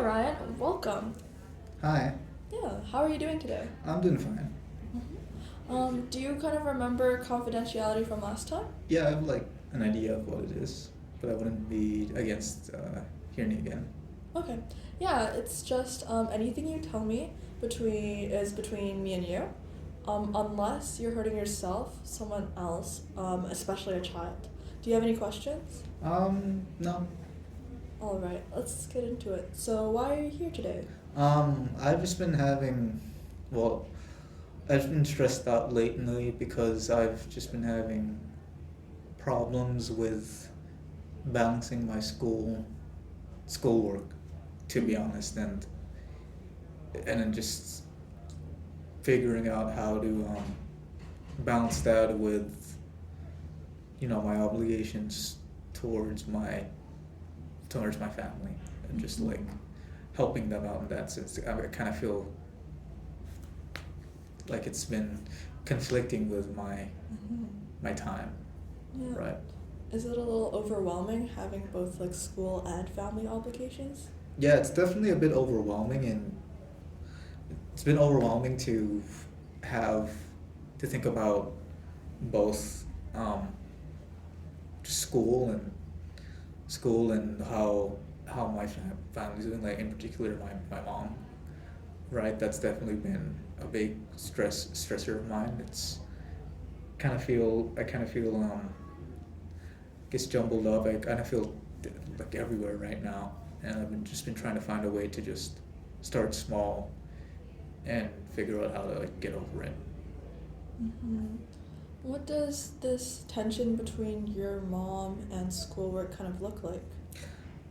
Hi Ryan, welcome. Hi, Yeah, how are you doing today? I'm doing fine. Do you kind of remember confidentiality from last time? Yeah, I have like an idea of what it is, but I wouldn't be against hearing it again. Okay. Yeah, it's just anything you tell me between me and you. Unless you're hurting yourself, someone else, especially a child. Do you have any questions? No. All right, let's get into it. So, why are you here today? I've just been having, well, I've been stressed out lately because I've just been having problems with balancing my schoolwork, to be honest, and then just figuring out how to balance that with my obligations towards my towards my family and just like helping them out in that sense. I kind of feel like it's been conflicting with my time, Yeah. right? Is it a little overwhelming having both like school and family obligations? Yeah, it's definitely a bit overwhelming, and it's been overwhelming to have to think about both um, just school and how my family's doing, like in particular my mom, right? That's definitely been a big stressor of mine. It's I kind of feel gets jumbled up. I kind of feel like everywhere right now, and just been trying to find a way to just start small and figure out how to like get over it. Mm-hmm. What does this tension between your mom and schoolwork kind of look like?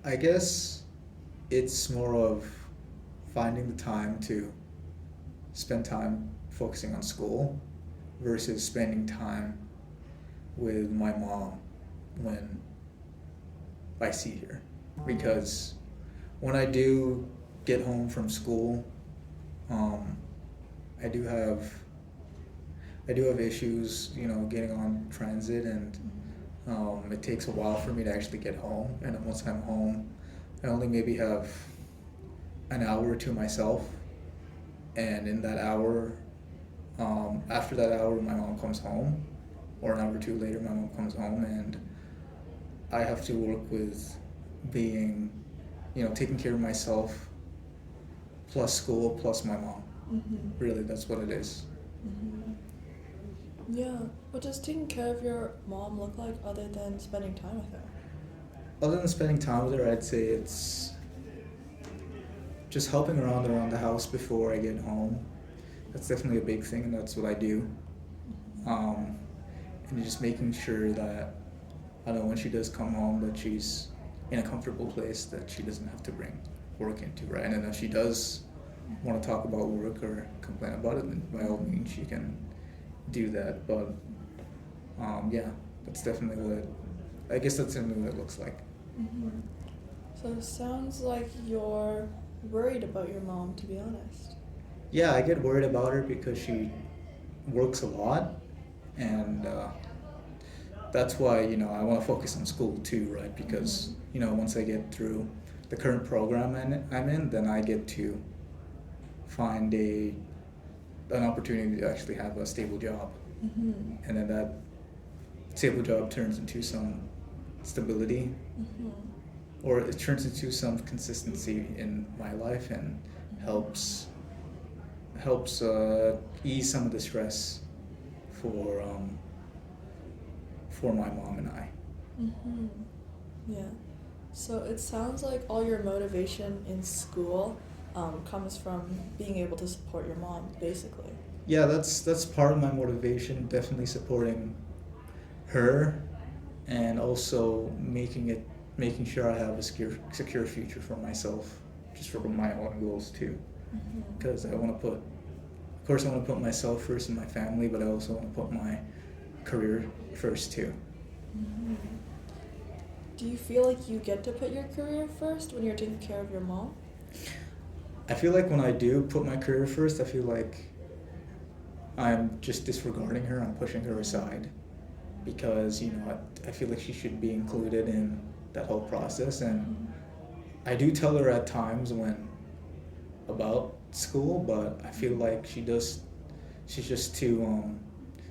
I guess it's more of finding the time to spend time focusing on school versus spending time with my mom when I see her. Because when I do get home from school, um, I do have I do have issues, getting on transit, and it takes a while for me to actually get home. And then once I'm home, I only maybe have an hour to myself, and in that hour, after that hour, my mom comes home, or an hour or two later, my mom comes home, and I have to work with being, taking care of myself, plus school, plus my mom. Mm-hmm. Really, that's what it is. Mm-hmm. Yeah. What does taking care of your mom look like other than spending time with her? Other than spending time with her, I'd say it's just helping around the house before I get home. That's definitely a big thing, and that's what I do. Um, and just making sure that I know when she does come home that she's in a comfortable place that she doesn't have to bring work into, right? And then if she does want to talk about work or complain about it, then by all means she can do that. But yeah, that's definitely I guess that's definitely what it looks like. Mm-hmm. So it sounds like you're worried about your mom, to be honest. Yeah, I get worried about her because she works a lot, and that's why I want to focus on school too, right? Because Mm-hmm. once I get through the current program I'm in, then I get to find an opportunity to actually have a stable job, Mm-hmm. and then that stable job turns into some stability, Mm-hmm. or it turns into some consistency in my life, and helps ease some of the stress for for my mom and I. Mm-hmm. Yeah. So it sounds like all your motivation in school comes from being able to support your mom, basically. Yeah, that's part of my motivation. Definitely supporting her, and also making sure I have a secure future for myself, just for my own goals too. Mm-hmm. Because of course, I want to put myself first and my family, but I also want to put my career first too. Mm-hmm. Do you feel like you get to put your career first when you're taking care of your mom? I feel like when I do put my career first, I feel like I'm just disregarding her. I'm pushing her aside because I feel like she should be included in that whole process, and Mm-hmm. I do tell her at times when about school, but I feel like she's just too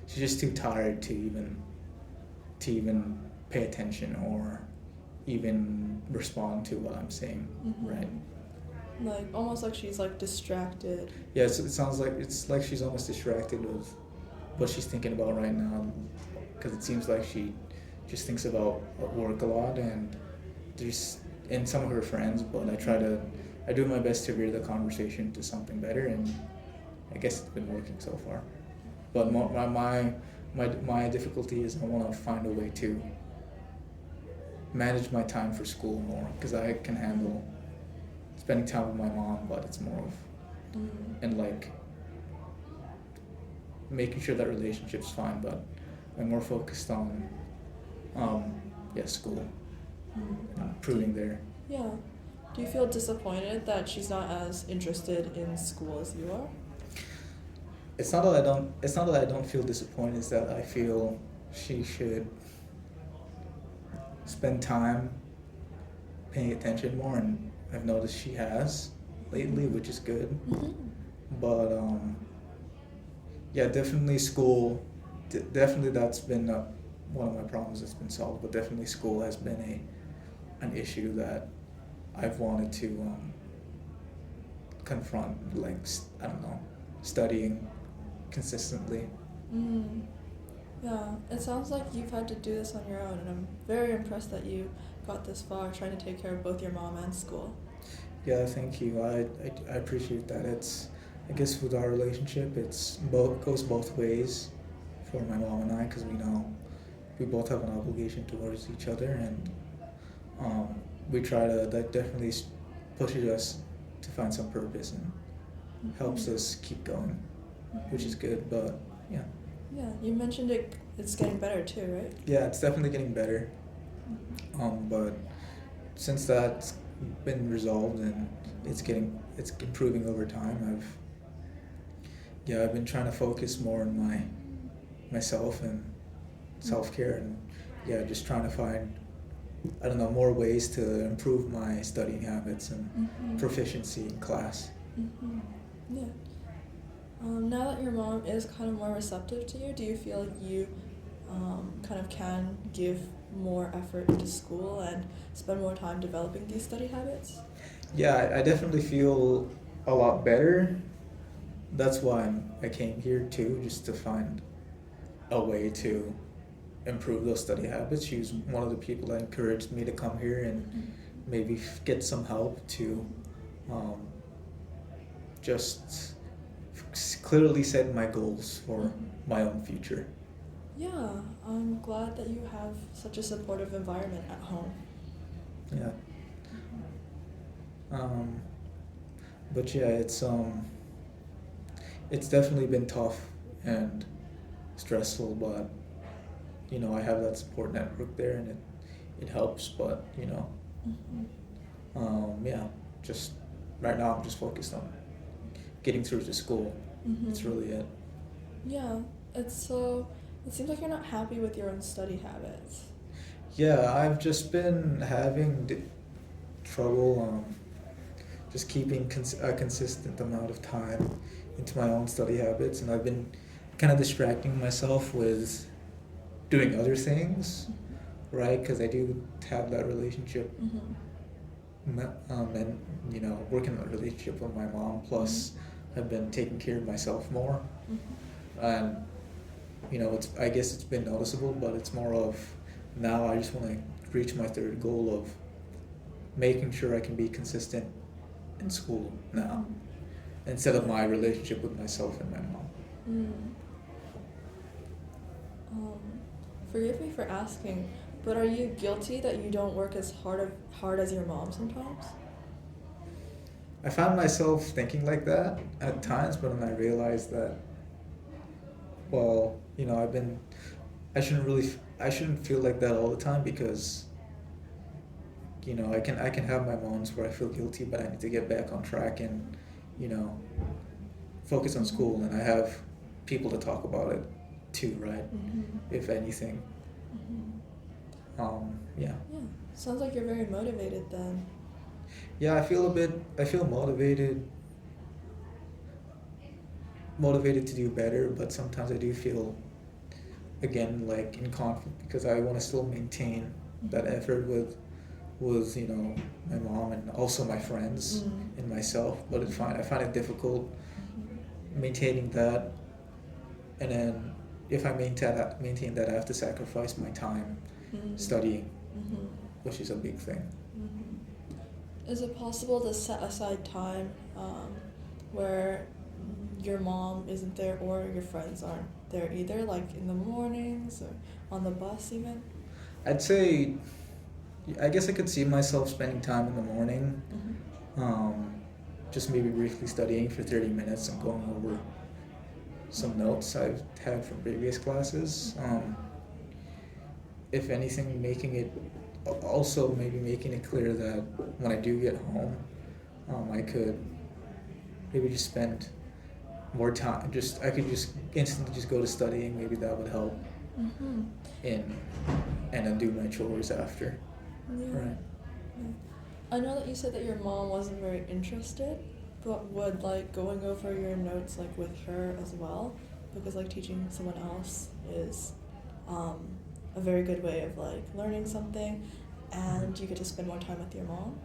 she's just too tired to even pay attention or even respond to what I'm saying, right? Like almost like she's like distracted. Yeah, it sounds like it's like she's almost distracted with what she's thinking about right now, because it seems like she just thinks about work a lot and some of her friends. But I do my best to veer the conversation to something better, and I guess it's been working so far. But my difficulty is I want to find a way to manage my time for school more, because I can handle spending time with my mom, but it's more of and like making sure that relationship's fine, but I'm more focused on school and improving there. Yeah. Do you feel disappointed that she's not as interested in school as you are? It's not that I don't feel disappointed, it's that I feel she should spend time paying attention more, and I've noticed she has lately, which is good. But yeah, definitely school. Definitely that's been one of my problems that's been solved. But definitely school has been an issue that I've wanted to confront. Like I don't know, studying consistently. Yeah, it sounds like you've had to do this on your own, and I'm very impressed that you got this far trying to take care of both your mom and school. Yeah, thank you. I appreciate that. I guess with our relationship, goes both ways for my mom and I, because we know we both have an obligation towards each other, and we try to, that definitely pushes us to find some purpose and helps us keep going, which is good. But yeah. Yeah, you mentioned it's getting better too, right? Yeah, it's definitely getting better. But since that's been resolved and it's improving over time, I've been trying to focus more on myself and self-care, and just trying to find, I don't know, more ways to improve my studying habits and proficiency in class. Yeah. Now that your mom is kind of more receptive to you, do you feel like you kind of can give more effort into school and spend more time developing these study habits? Yeah, I definitely feel a lot better. That's why I came here too, just to find a way to improve those study habits. She was one of the people that encouraged me to come here and maybe get some help to just clearly set my goals for my own future. Yeah, I'm glad that you have such a supportive environment at home. Yeah. But yeah, it's definitely been tough and stressful, but I have that support network there, and it helps. But yeah, just right now I'm just focused on getting through to school. That's really it. Yeah, it seems like you're not happy with your own study habits. Yeah, I've just been having trouble just keeping a consistent amount of time into my own study habits, and I've been kind of distracting myself with doing other things, right? Because I do have that relationship, and working on a relationship with my mom. Plus, I've been taking care of myself more, and I guess it's been noticeable, but it's more of now I just want to reach my third goal of making sure I can be consistent in school now, instead of my relationship with myself and my mom. Forgive me for asking, but are you guilty that you don't work as hard as your mom sometimes? I found myself thinking like that at times, but then I realized that, well, I shouldn't feel like that all the time, because I can have my moments where I feel guilty, but I need to get back on track and focus on school, and I have people to talk about it too, right? If anything. Yeah. Yeah, sounds like you're very motivated then. Yeah, I feel motivated to do better, but sometimes I do feel, again, like in conflict because I want to still maintain that effort with my mom and also my friends Mm. and myself. But I find it difficult maintaining that, and then if I maintain that, I have to sacrifice my time Mm. studying, Mm-hmm. which is a big thing. Mm-hmm. Is it possible to set aside time where your mom isn't there or your friends aren't there either, like in the mornings or on the bus even? I'd say, I guess I could see myself spending time in the morning, Mm-hmm. um, just maybe briefly studying for 30 minutes and going over some notes I've had from previous classes. If anything, also maybe making it clear that when I do get home, I could maybe just spend more time. I could just instantly just go to studying. Maybe that would help Mm-hmm. in, and then do my chores after. Yeah. Right. Yeah. I know that you said that your mom wasn't very interested, but would like going over your notes like with her as well, because like teaching someone else is um, a very good way of like learning something, and you get to spend more time with your mom.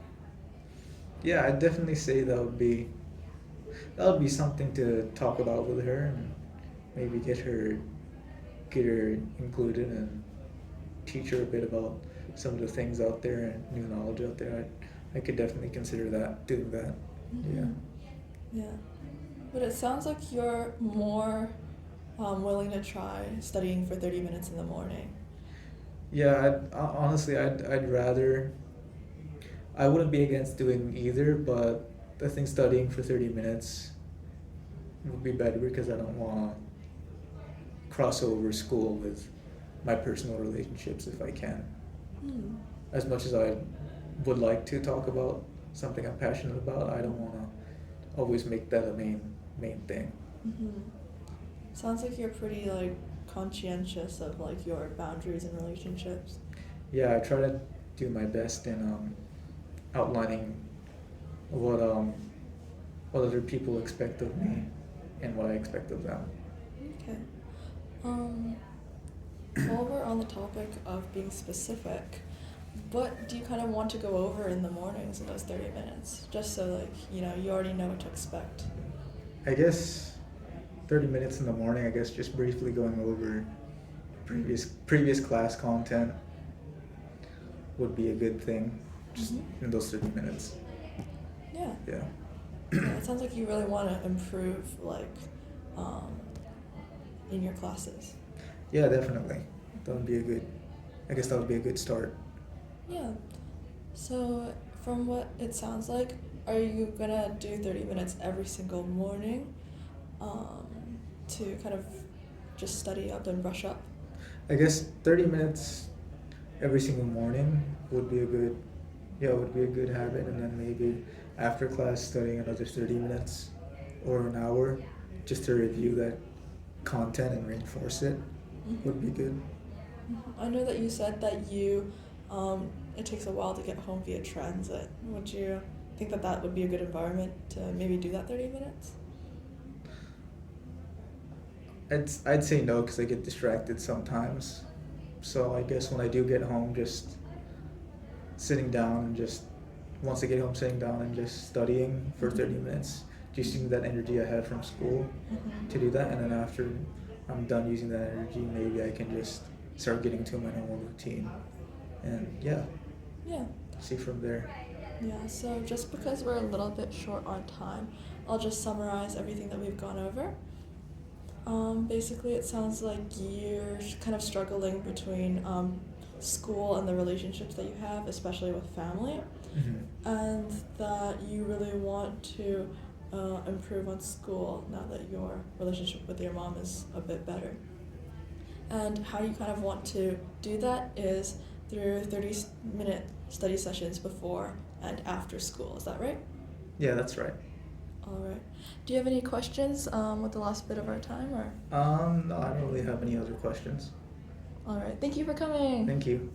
Yeah, I'd definitely say that would be something to talk about with her and maybe get her included and teach her a bit about some of the things out there and new knowledge out there. I could definitely consider doing that. Yeah. Mm-hmm. Yeah, but it sounds like you're more willing to try studying for 30 minutes in the morning. Yeah, honestly, I'd rather. I wouldn't be against doing either, but I think studying for 30 minutes would be better because I don't want to cross over school with my personal relationships if I can. Hmm. As much as I would like to talk about something I'm passionate about, I don't want to always make that a main thing. Mm-hmm. Sounds like you're pretty like conscientious of like your boundaries and relationships. Yeah, I try to do my best in outlining what what other people expect of me and what I expect of them. Okay. Um, while we're on the topic of being specific, what do you kind of want to go over in the mornings in those 30 minutes? Just so like, you already know what to expect. I guess 30 minutes in the morning. I guess just briefly going over previous class content would be a good thing, just Mm-hmm. in those 30 minutes. Yeah. Yeah. Yeah, it sounds like you really want to improve like um, in your classes. Yeah, definitely. That would be a good. I guess that would be a good start. Yeah. So, from what it sounds like, are you gonna do 30 minutes every single morning um, to kind of just study up and brush up? I guess 30 minutes every single morning would be a good, yeah, would be a good habit, and then maybe after class studying another 30 minutes or an hour just to review that content and reinforce it would be good. I know that you said that it takes a while to get home via transit. Would you think that that would be a good environment to maybe do that 30 minutes? I'd say no because I get distracted sometimes. So I guess when I do get home, just sitting down and just once I get home, sitting down and just studying for 30 minutes, just using that energy I had from school to do that, and then after I'm done using that energy, maybe I can just start getting to my normal routine, and yeah, Yeah. see from there. Yeah, so just because we're a little bit short on time, I'll just summarize everything that we've gone over. Basically, it sounds like you're kind of struggling between school and the relationships that you have, especially with family, Hmm. and that you really want to improve on school now that your relationship with your mom is a bit better. And how you kind of want to do that is through 30-minute study sessions before and after school. Is that right? Yeah, that's right. All right. Do you have any questions with the last bit of our time, or? No, I don't really have any other questions. All right. Thank you for coming. Thank you.